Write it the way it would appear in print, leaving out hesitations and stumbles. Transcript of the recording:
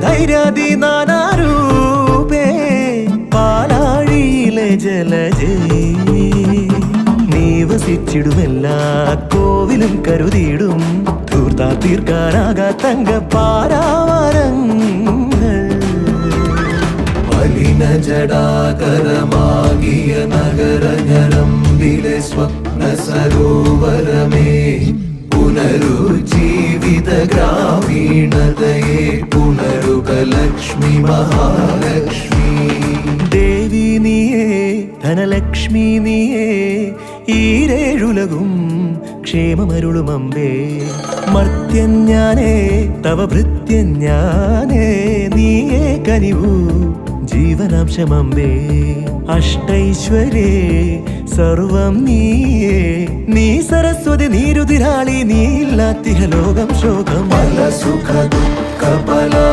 ധൈര്യാദി നാനാരൂപേ പാലാഴിയിലെ ജലജേ നീ വസിച്ചിടുമെല്ലാ കോവിലും കരുതിയിടും ധൂർത്താ തീർക്കാനാകാ തങ്കപ്പാരാവരങ്ങൾ മലിന ജടാകരമാകിയ നഗരഞരമ്പിലെ സ്വപ്ന സരോവരമേ പുനരുജ്ജീവിത ഗ്രാമീണതയെ പുനരുക ലക്ഷ്മി മഹാലക്ഷ്മി ദേവി നീയേ ധനലക്ഷ്മി നീയേ ഈരേഴുലകും ക്ഷേമമരുളുമമ്പേ മർത്യൻ ഞാനേ തവ ഭൃത്യൻ ഞാനേ നീയേ കനിവൂ ജീവനാംശമമ്പേ അഷ്ടൈശ്വര്യേ സർവം നീയേ നീ സരസ്വതി നീരുതിരാളി നീ ഇല്ലാത്തിഹ ലോകം ശോകം സുഖ ദുഃഖ